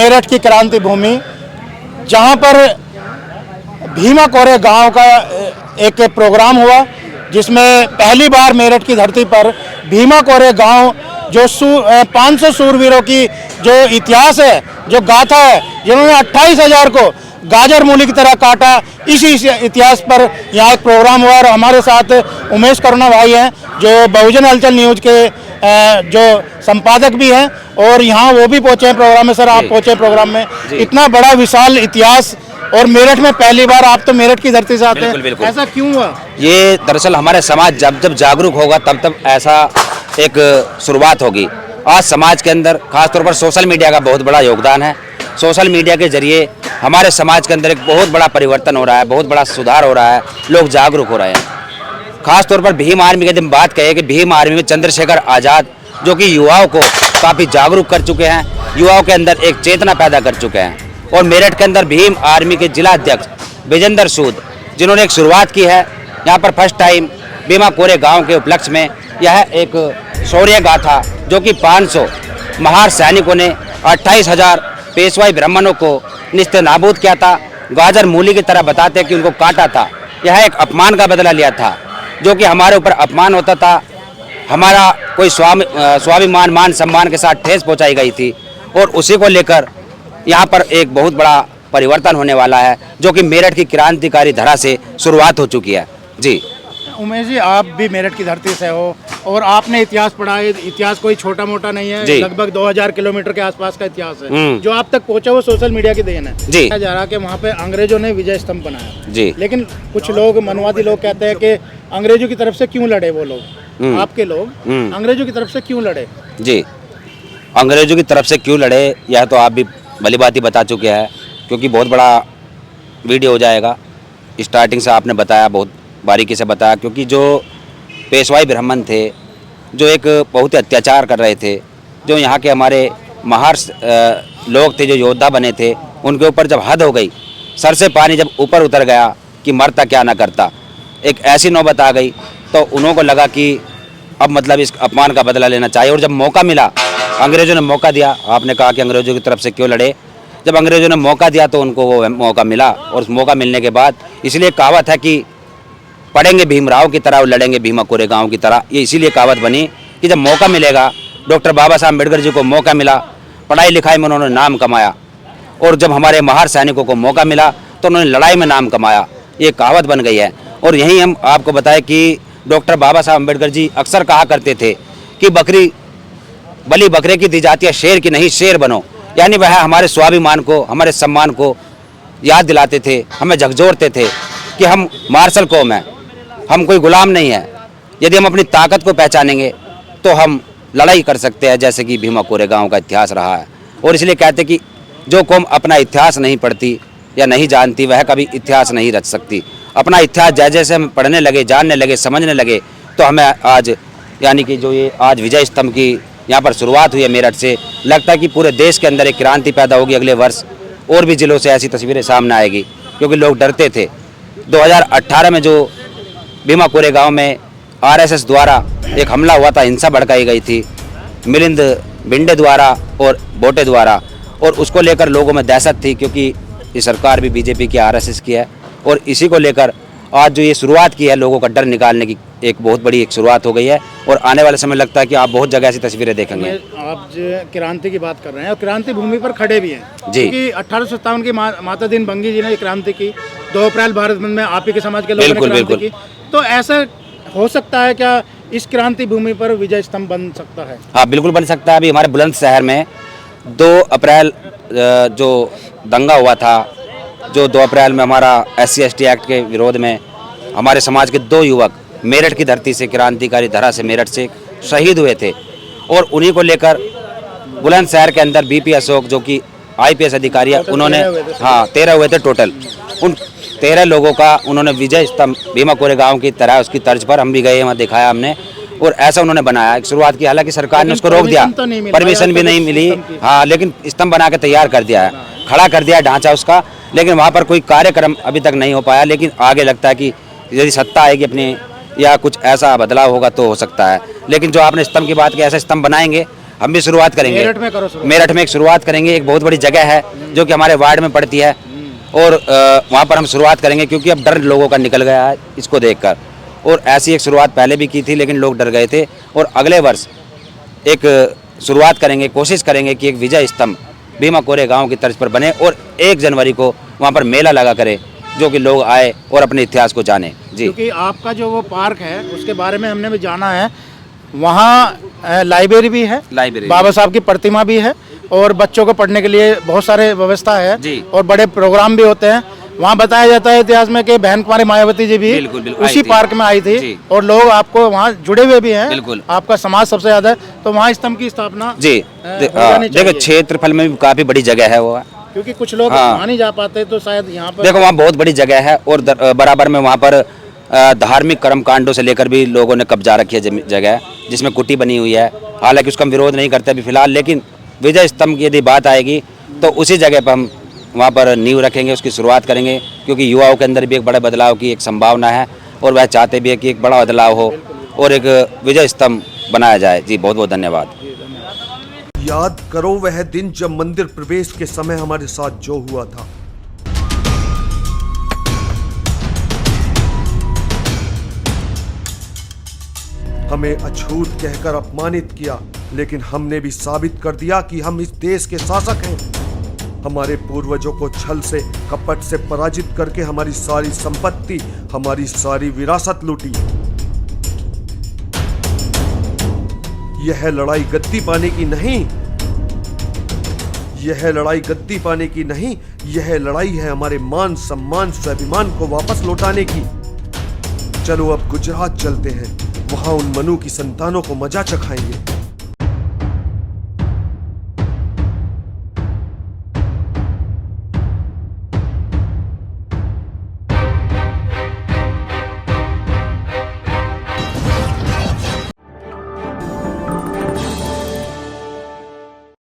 मेरठ की क्रांति भूमि, जहां पर भीमा कोरे गांव का एक प्रोग्राम हुआ, जिसमें पहली बार मेरठ की धरती पर भीमा कोरे गांव जो 500 सूरवीरों की जो इतिहास है, जो गाथा है, जिन्होंने 28,000 को गाजर मूली की तरह काटा, इसी इतिहास पर यहाँ एक प्रोग्राम हुआ। और हमारे साथ उमेश करुणा भाई हैं, जो बहुजन हलचल न्यूज के जो संपादक भी हैं, और यहाँ वो भी पहुँचे हैं प्रोग्राम में। सर, आप पहुँचे प्रोग्राम में, इतना बड़ा विशाल इतिहास, और मेरठ में पहली बार, आप तो मेरठ की धरती से आते हैं, ऐसा क्यों हुआ? ये दरअसल हमारे समाज जब जब जागरूक होगा तब ऐसा एक शुरुआत होगी। आज समाज के अंदर खासतौर पर सोशल मीडिया का बहुत बड़ा योगदान है। सोशल मीडिया के जरिए हमारे समाज के अंदर एक बहुत बड़ा परिवर्तन हो रहा है, बहुत बड़ा सुधार हो रहा है, लोग जागरूक हो रहे हैं। खासतौर पर भीम आर्मी के दिन बात कहें कि भीम आर्मी में चंद्रशेखर आज़ाद, जो कि युवाओं को काफ़ी जागरूक कर चुके हैं, युवाओं के अंदर एक चेतना पैदा कर चुके हैं। और मेरठ के अंदर भीम आर्मी के जिला अध्यक्ष विजेंद्र सूद, जिन्होंने एक शुरुआत की है यहाँ पर फर्स्ट टाइम भीमा कोरे गांव के उपलक्ष्य में। यह एक शौर्य गाथा, जो कि 500 महार सैनिकों ने 28,000 पेशवाई ब्राह्मणों को निस्ते नाबूद किया था, गाजर मूली की तरह बताते कि उनको काटा था। यह एक अपमान का बदला लिया था, जो कि हमारे ऊपर अपमान होता था, हमारा कोई स्वाभिमान मान सम्मान के साथ ठेस पहुँचाई गई थी। और उसी को लेकर यहाँ पर एक बहुत बड़ा परिवर्तन होने वाला है, जो कि मेरठ की क्रांतिकारी धरा से शुरुआत हो चुकी है। जी उमेश जी, आप भी मेरठ की धरती से हो, और आपने इतिहास पढ़ा है। इतिहास कोई छोटा मोटा नहीं है, लगभग 2000 किलोमीटर के आसपास का इतिहास है। जो आप तक पहुंचा वो सोशल मीडिया की देन है। जी कहा जा रहा कि वहाँ पे अंग्रेजों ने विजय स्तंभ बनाया। जी, लेकिन कुछ लोग, मनवादी लोग, कहते हैं कि अंग्रेजों की तरफ से क्यों लड़े वो लोग, आपके लोग अंग्रेजों की तरफ से क्यों लड़े? जी, अंग्रेजों की तरफ से क्यों लड़े, यह तो आप भी भली बात ही बता चुके हैं, क्योंकि बहुत बड़ा वीडियो हो जाएगा। स्टार्टिंग से आपने बताया, बहुत बारीकी से बताया, क्योंकि जो पेशवाई ब्राह्मण थे, जो एक बहुत ही अत्याचार कर रहे थे, जो यहाँ के हमारे महार लोग थे, जो योद्धा बने थे, उनके ऊपर जब हद हो गई, सर से पानी जब ऊपर उतर गया कि मरता क्या ना करता, एक ऐसी नौबत आ गई, तो उन्हों को लगा कि अब मतलब इस अपमान का बदला लेना चाहिए। और जब मौका मिला, अंग्रेज़ों ने मौका दिया। आपने कहा कि अंग्रेज़ों की तरफ से क्यों लड़े, जब अंग्रेज़ों ने मौका दिया तो उनको वो मौका मिला, और उस मौका मिलने के बाद इसलिए कहावत है कि पढ़ेंगे भीमराव की तरह और लड़ेंगे भीमा कोरे गाँव की तरह। ये इसीलिए कहावत बनी कि जब मौका मिलेगा, डॉक्टर बाबा साहब अम्बेडकर जी को मौका मिला, पढ़ाई लिखाई में उन्होंने नाम कमाया, और जब हमारे महार सैनिकों को मौका मिला तो उन्होंने लड़ाई में नाम कमाया। ये कहावत बन गई है। और यही हम आपको बताएं कि डॉक्टर बाबा साहब अम्बेडकर जी अक्सर कहा करते थे कि बली बकरे की दी जाती है, शेर की नहीं, शेर बनो। यानी वह हमारे स्वाभिमान को, हमारे सम्मान को याद दिलाते थे, हमें झकझोरते थे कि हम मार्शल कौम हैं, हम कोई गुलाम नहीं है। यदि हम अपनी ताकत को पहचानेंगे तो हम लड़ाई कर सकते हैं, जैसे कि भीमा कोरे गाँव का इतिहास रहा है। और इसलिए कहते कि जो कौम अपना इतिहास नहीं पढ़ती या नहीं जानती, वह कभी इतिहास नहीं रच सकती। अपना इतिहास जैसे जैसे हम पढ़ने लगे, जानने लगे, समझने लगे, तो हमें आज, यानी कि जो ये आज विजय स्तंभ की यहाँ पर शुरुआत हुई है मेरठ से, लगता है कि पूरे देश के अंदर एक क्रांति पैदा होगी। अगले वर्ष और भी जिलों से ऐसी तस्वीरें सामने आएगी, क्योंकि लोग डरते थे। 2018 में जो भीमा कोरे गाँव में RSS द्वारा एक हमला हुआ था, हिंसा भड़काई गई थी मिलिंद भिंडे द्वारा और बोटे द्वारा, और उसको लेकर लोगों में दहशत थी, क्योंकि ये सरकार भी BJP की, RSS की है। और इसी को लेकर आज जो ये शुरुआत की है, लोगों का डर निकालने की एक बहुत बड़ी एक शुरुआत हो गई है। और आने वाले समय लगता है कि आप बहुत जगह ऐसी तस्वीरें देखेंगे। आप जो क्रांति की बात कर रहे हैं, और क्रांति भूमि पर खड़े भी हैं, जी, क्योंकि 1857 की माता दीन बंगी जी ने क्रांति की, 2 अप्रैल भारत बंद में आप ही के समाज के लोगों ने क्रांति की। तो ऐसा हो सकता है क्या, इस क्रांति भूमि पर विजय स्तंभ बन सकता है? हाँ, बिल्कुल बन सकता है। अभी हमारे बुलंदशहर में 2 अप्रैल जो दंगा हुआ था, जो 2 अप्रैल में हमारा SC/ST एक्ट के विरोध में हमारे समाज के 2 युवक मेरठ की धरती से, क्रांतिकारी धरा से, मेरठ से शहीद हुए थे। और उन्हीं को लेकर बुलंदशहर के अंदर BP अशोक, जो कि IPS अधिकारी है, उन्होंने 13 हुए थे टोटल। उन 13 लोगों का उन्होंने विजय स्तंभ भीमा कोरे गाँव की तरह, उसकी तर्ज पर हम भी गए, वहाँ दिखाया हमने, और ऐसा उन्होंने बनाया, एक शुरुआत की। हालांकि सरकार ने उसको रोक दिया, परमिशन भी नहीं मिली, हाँ, लेकिन स्तंभ बना के तैयार कर दिया है, खड़ा कर दिया है ढांचा उसका। लेकिन वहाँ पर कोई कार्यक्रम अभी तक नहीं हो पाया। लेकिन आगे लगता है कि यदि सत्ता आएगी अपनी, या कुछ ऐसा बदलाव होगा तो हो सकता है। लेकिन जो आपने स्तंभ की बात की, ऐसा स्तंभ बनाएंगे हम भी शुरुआत करेंगे। मेरठ में करो शुरुआत। मेरठ में एक शुरुआत करेंगे। एक बहुत बड़ी जगह है जो कि हमारे वार्ड में पड़ती है और वहाँ पर हम शुरुआत करेंगे, क्योंकि अब डर लोगों का निकल गया है इसको देखकर। और ऐसी एक शुरुआत पहले भी की थी लेकिन लोग डर गए थे, और अगले वर्ष एक शुरुआत करेंगे, कोशिश करेंगे कि एक विजय स्तंभ भीमा कोरे गांव की तर्ज पर बने और 1 जनवरी को वहाँ पर मेला लगा करे, जो कि लोग आए और अपने इतिहास को जाने। जी, क्योंकि आपका जो वो पार्क है उसके बारे में हमने भी जाना है, वहाँ लाइब्रेरी भी है, लाइब्रेरी बाबा साहब की प्रतिमा भी है और बच्चों को पढ़ने के लिए बहुत सारे व्यवस्था है जी। और बड़े प्रोग्राम भी होते हैं। वहाँ बताया जाता है इतिहास में कि बहन कुमारी मायावती जी भी बिल्कुल, बिल्कुल, उसी आई थी। पार्क में आई थी जी। और लोग आपको वहाँ जुड़े हुए भी हैं। बिल्कुल। आपका समाज सबसे ज्यादा है, तो वहाँ स्तंभ की स्थापना जी। हो जानी देखो, चाहिए। क्षेत्रफल में भी काफ़ी बड़ी जगह है वो। क्योंकि कुछ लोग हाँ। वहाँ नहीं जा पाते, तो शायद यहाँ पर देखो, वहाँ बहुत बड़ी जगह है और बराबर में वहाँ पर धार्मिक कर्म कांडों से लेकर भी लोगों ने कब्जा रखी है जगह, जिसमें कुटी बनी हुई है। हालांकि उसका हम विरोध नहीं करते अभी फिलहाल, लेकिन विजय स्तंभ की यदि बात आएगी तो उसी जगह पर हम वहाँ पर नींव रखेंगे, उसकी शुरुआत करेंगे, क्योंकि युवाओं के अंदर भी एक बड़े बदलाव की एक संभावना है और वह चाहते भी है कि एक बड़ा बदलाव हो और एक विजय स्तंभ बनाया जाए। जी, बहुत बहुत धन्यवाद। याद करो वह दिन जब मंदिर प्रवेश के समय हमारे साथ जो हुआ था। हमें अछूत कहकर अपमानित किया, लेकिन हमने भी साबित कर दिया कि हम इस देश के शासक हैं। हमारे पूर्वजों को छल से, कपट से पराजित करके हमारी सारी संपत्ति, हमारी सारी विरासत लूटी। यह लड़ाई गद्दी पाने की नहीं, यह लड़ाई गद्दी पाने की नहीं, यह लड़ाई है हमारे मान सम्मान स्वाभिमान को वापस लौटाने की। चलो अब गुजरात चलते हैं, वहां उन मनु की संतानों को मजा चखाएंगे।